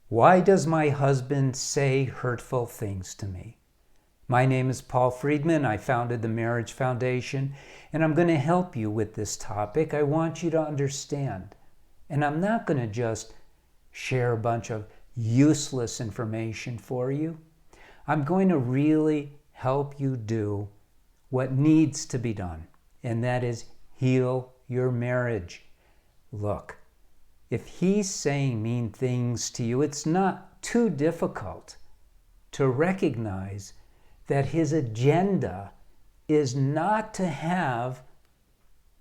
Why does my husband say hurtful things to me? My name is Paul Friedman. I founded the Marriage Foundation, and I'm going to help you with this topic. I want you to understand. And I'm not going to just share a bunch of useless information for you. I'm going to really help you do what needs to be done, and that is heal your marriage. Look, if he's saying mean things to you, it's not too difficult to recognize that his agenda is not to have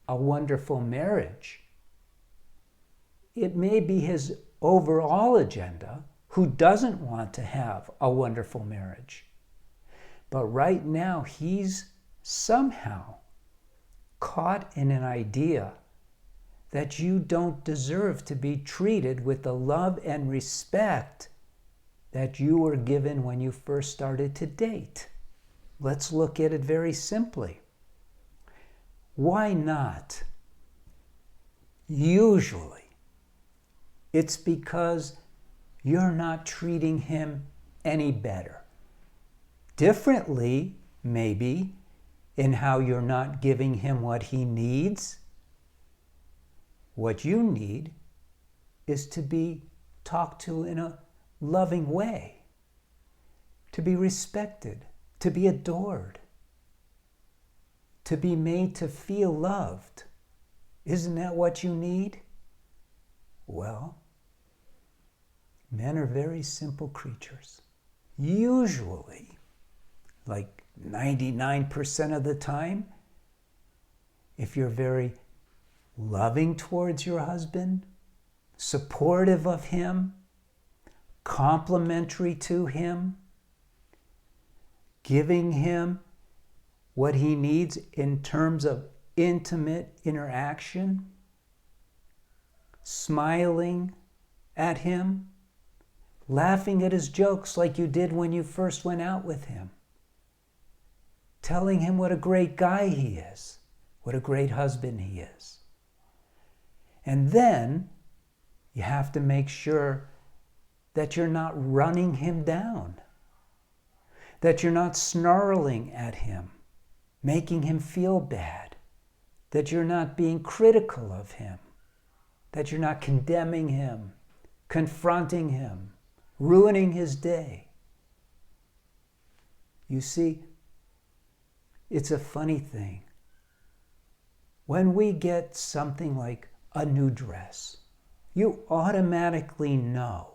a wonderful marriage. It may be his overall agenda, who doesn't want to have a wonderful marriage. But right now, he's somehow caught in an idea that you don't deserve to be treated with the love and respect that you were given when you first started to date. Let's look at it very simply. Why not? Usually, it's because you're not treating him any better. Differently, maybe, in how you're not giving him what he needs. What you need is to be talked to in a loving way, to be respected, to be adored, to be made to feel loved. Isn't that what you need? Well, men are very simple creatures. Usually, like 99% of the time, if you're very loving towards your husband, supportive of him, complimentary to him, giving him what he needs in terms of intimate interaction, smiling at him, laughing at his jokes like you did when you first went out with him, telling him what a great guy he is, what a great husband he is. And then you have to make sure that you're not running him down, that you're not snarling at him, making him feel bad, that you're not being critical of him, that you're not condemning him, confronting him, ruining his day. You see, it's a funny thing. When we get something like a new dress, you automatically know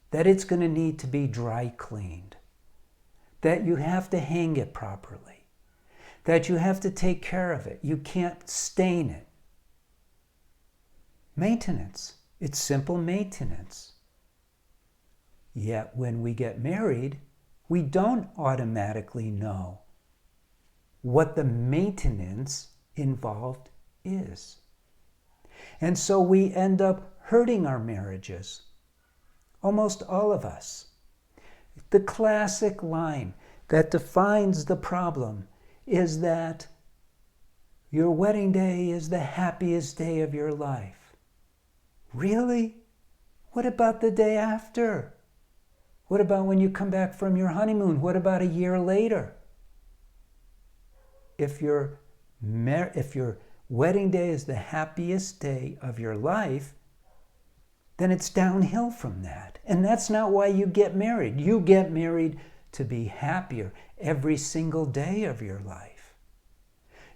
that it's going to need to be dry cleaned, that you have to hang it properly, that you have to take care of it. You can't stain it. Maintenance. It's simple maintenance. Yet when we get married, we don't automatically know what the maintenance involved is. And so we end up hurting our marriages. Almost all of us. The classic line that defines the problem is that your wedding day is the happiest day of your life. Really? What about the day after? What about when you come back from your honeymoon? What about a year later? If your wedding day is the happiest day of your life, then it's downhill from that. And that's not why you get married. You get married to be happier every single day of your life.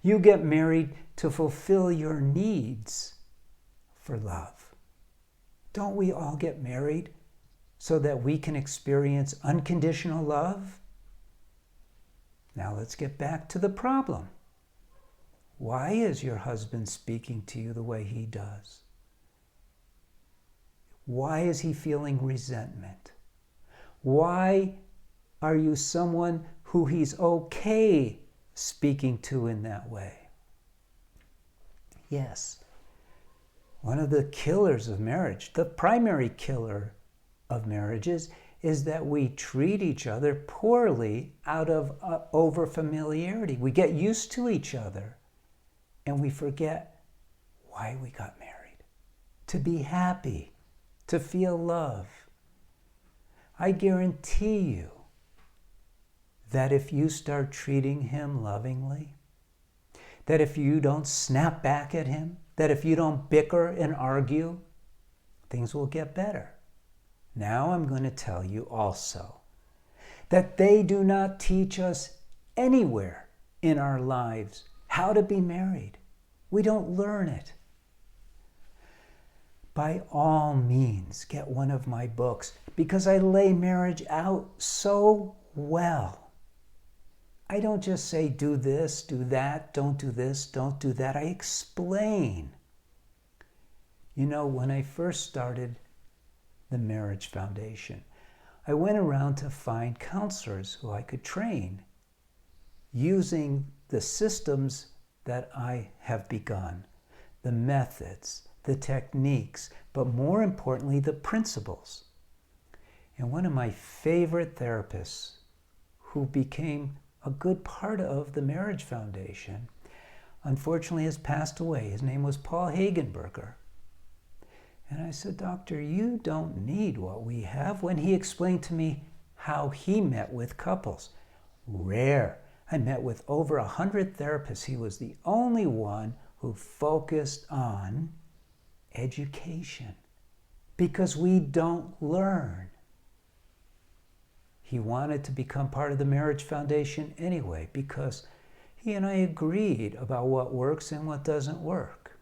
You get married to fulfill your needs for love. Don't we all get married so that we can experience unconditional love? Now let's get back to the problem. Why is your husband speaking to you the way he does? Why is he feeling resentment? Why are you someone who he's okay speaking to in that way? Yes, one of the killers of marriage, the primary killer of marriages, is that we treat each other poorly out of over-familiarity. We get used to each other. And we forget why we got married. To be happy, to feel love. I guarantee you that if you start treating him lovingly, that if you don't snap back at him, that if you don't bicker and argue, things will get better. Now I'm going to tell you also that they do not teach us anywhere in our lives how to be married. We don't learn it. By all means, get one of my books because I lay marriage out so well. I don't just say, do this, do that, don't do this, don't do that. I explain. You know, when I first started the Marriage Foundation, I went around to find counselors who I could train using the systems that I have begun, the methods, the techniques, but more importantly, the principles. And one of my favorite therapists who became a good part of the Marriage Foundation, unfortunately has passed away. His name was Paul Hagenberger. And I said, Doctor, you don't need what we have. When he explained to me how he met with couples, rare. I met with over 100 therapists. He was the only one who focused on education because we don't learn. He wanted to become part of the Marriage Foundation anyway because he and I agreed about what works and what doesn't work.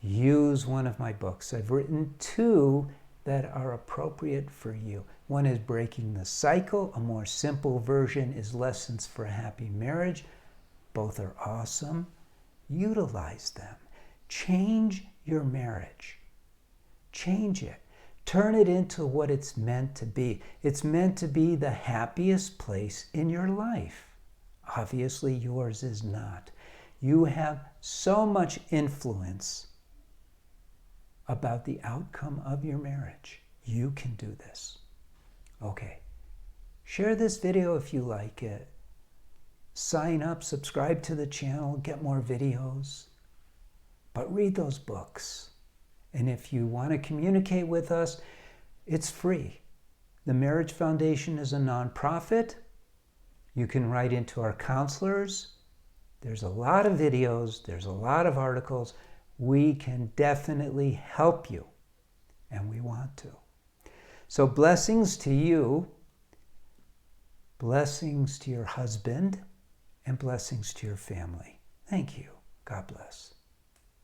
Use one of my books. I've written 2 that are appropriate for you. One is Breaking the Cycle. A more simple version is Lessons for a Happy Marriage. Both are awesome. Utilize them. Change your marriage. Change it. Turn it into what it's meant to be. It's meant to be the happiest place in your life. Obviously, yours is not. You have so much influence about the outcome of your marriage. You can do this. Okay. Share this video if you like it. Sign up, subscribe to the channel, get more videos. But read those books. And if you want to communicate with us, it's free. The Marriage Foundation is a nonprofit. You can write into our counselors. There's a lot of videos. There's a lot of articles. We can definitely help you. And we want to. So blessings to you. Blessings to your husband. And blessings to your family. Thank you. God bless.